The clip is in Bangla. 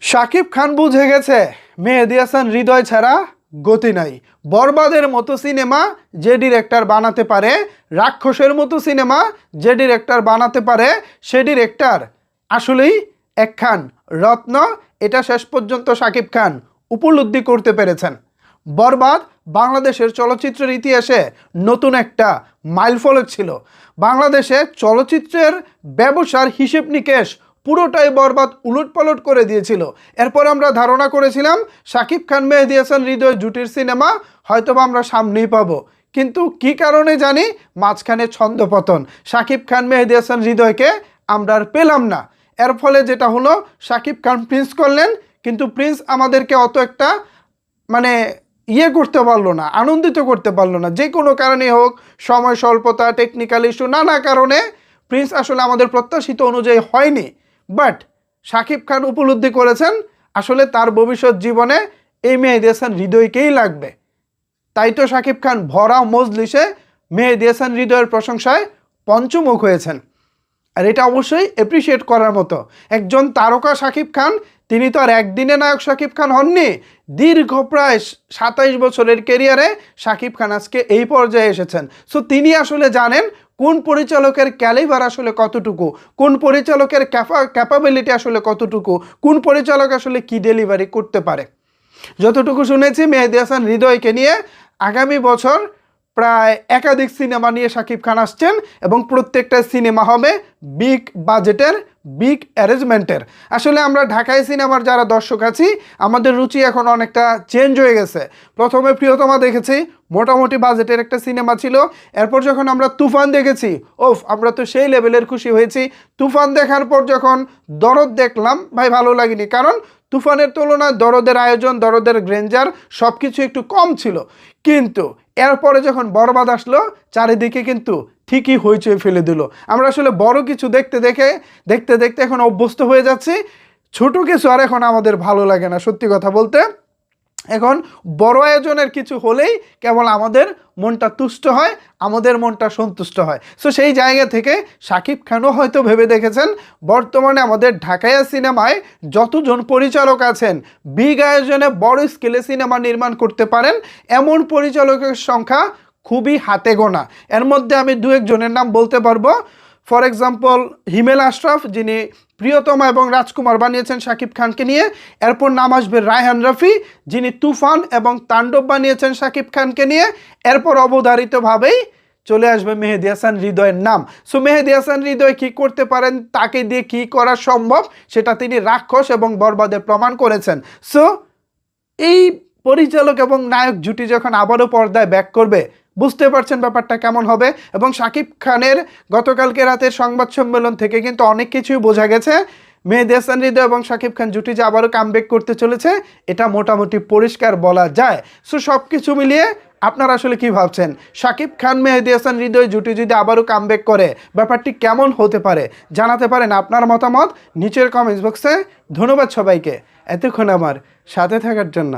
শাকিব খান বুঝে গেছে মেহেদী হাসান হৃদয় ছাড়া গতি নাই। বরবাদের মতো সিনেমা যে ডিরেক্টর বানাতে পারে, রাক্ষসের মতো সিনেমা যে ডিরেক্টর বানাতে পারে, সে ডিরেক্টর আসলেই একখান রত্ন। এটা শেষ পর্যন্ত শাকিব খান উপলব্ধি করতে পেরেছেন। বরবাদ বাংলাদেশের চলচ্চিত্রের ইতিহাসে নতুন একটা মাইলফলক ছিল। বাংলাদেশে চলচ্চিত্রের ব্যবসার হিসেব নিকেশ পুরোটাই বরবাদ উলটপালট করে দিয়েছিল। এরপর আমরা ধারণা করেছিলাম শাকিব খান মেহেদী হাসান হৃদয় জুটির সিনেমা হয়তোবা আমরা সামনেই পাবো, কিন্তু কি কারণে জানি মাঝখানে ছন্দপতন, শাকিব খান মেহেদী হাসান হৃদয়কে আমরা আর পেলাম না। এর ফলে যেটা হলো, শাকিব খান প্রিন্স করলেন, কিন্তু প্রিন্স আমাদেরকে অত একটা মানে করতে পারলো না, আনন্দিত করতে পারলো না। যে কোনো কারণে হোক, সময় স্বল্পতা, টেকনিক্যাল ইস্যু, নানা কারণে প্রিন্স আসলে আমাদের প্রত্যাশিত অনুযায়ী হয়নি। বাট শাকিব খান উপলব্ধি করেছেন আসলে তার ভবিষ্যৎ জীবনে এই মেহেদী হাসান হৃদয়কেই লাগবে। তাই তো শাকিব খান ভরা মজলিসে মেহেদী হাসান হৃদয়ের প্রশংসায় পঞ্চমুখ হয়েছেন। আর এটা অবশ্যই অ্যাপ্রিসিয়েট করার মতো। একজন তারকা শাকিব খান, তিনি তো আর একদিনে নায়ক শাকিব খান হননি। দীর্ঘ প্রায় 27 বছরের ক্যারিয়ারে শাকিব খান আজকে এই পর্যায়ে এসেছেন। সো তিনি আসলে জানেন কোন পরিচালকের ক্যালিবার আসলে কতটুকু, কোন পরিচালকের ক্যাপাবিলিটি আসলে কতটুকু, কোন পরিচালক আসলে কি ডেলিভারি করতে পারে। যতটুকু শুনেছি মেহেদী হাসান হৃদয়কে নিয়ে আগামী বছর প্রায় একাধিক সিনেমা নিয়ে শাকিব খান আসছেন, এবং প্রত্যেকটা সিনেমা হবে বিগ বাজেটের, বিগ অ্যারেঞ্জমেন্টের। আসলে আমরা ঢাকায় সিনেমার যারা দর্শক আছি, আমাদের রুচি এখন অনেকটা চেঞ্জ হয়ে গেছে। প্রথমে প্রিয়তমা দেখেছি, মোটামুটি বাজেটের একটা সিনেমা ছিল। এরপর যখন আমরা তুফান দেখেছি, আমরা তো সেই লেভেলের খুশি হয়েছি। তুফান দেখার পর যখন দরদ দেখলাম, ভাই ভালো লাগেনি, কারণ তুফানের তুলনায় দরদের আয়োজন, দরদের গ্রেঞ্জার সব কিছু একটু কম ছিল। কিন্তু এরপরে যখন বরবাদ আসলো, চারিদিকে কিন্তু ঠিকই হইচই ফেলে দিল। আমরা আসলে বড় কিছু দেখতে দেখতে এখন অভ্যস্ত হয়ে যাচ্ছি। ছোট কিছু আর এখন আমাদের ভালো লাগে না, সত্যি কথা বলতে। এখন বড় আয়োজনের কিছু হলেই কেবল আমাদের মনটা তুষ্ট হয়, আমাদের মনটা সন্তুষ্ট হয়। সো সেই জায়গা থেকে শাকিব খানও হয়তো ভেবে দেখেছেন বর্তমানে আমাদের ঢাকাইয়া সিনেমায় যতজন পরিচালক আছেন, বিগ আয়োজনে বড় স্কেলে সিনেমা নির্মাণ করতে পারেন, এমন পরিচালকের সংখ্যা খুবই হাতে গোনা। এর মধ্যে আমি দু একজনের নাম বলতে পারবো। ফর এক্সাম্পল হিমেল আশরাফ, যিনি প্রিয়তমা এবং রাজকুমার বানিয়েছেন শাকিব খানকে নিয়ে। এরপর নাম আসবে রায়হান রাফি, যিনি তুফান এবং তাণ্ডব বানিয়েছেন শাকিব খানকে নিয়ে। এরপর অবধারিতভাবেই চলে আসবে মেহেদী হাসান হৃদয়ের নাম। সো মেহেদী হাসান হৃদয় কী করতে পারেন, তাকে দিয়ে কী করা সম্ভব, সেটা তিনি রাক্ষস এবং বরবাদে প্রমাণ করেছেন। সো এই পরিচালক এবং নায়ক জুটি যখন আবারও পর্দায় ব্যাক করবে, বুঝতে পারছেন ব্যাপারটা কেমন হবে। এবং শাকিব খানের গতকালকে রাতের সংবাদ সম্মেলন থেকে কিন্তু অনেক কিছুই বোঝা গেছে। মেহেদী হাসান হৃদয় এবং শাকিব খান জুটি যে আবারও কামব্যাক করতে চলেছে, এটা মোটামুটি পরিষ্কার বলা যায়। সো সব কিছু মিলিয়ে আপনারা আসলে কি ভাবছেন, শাকিব খান মেহেদী হাসান হৃদয় জুটি যদি আবারও কামব্যাক করে, ব্যাপারটি কেমন হতে পারে? জানাতে পারেন আপনার মতামত নিচের কমেন্টস বক্সে। ধন্যবাদ সবাইকে এতক্ষণ আমার সাথে থাকার জন্য।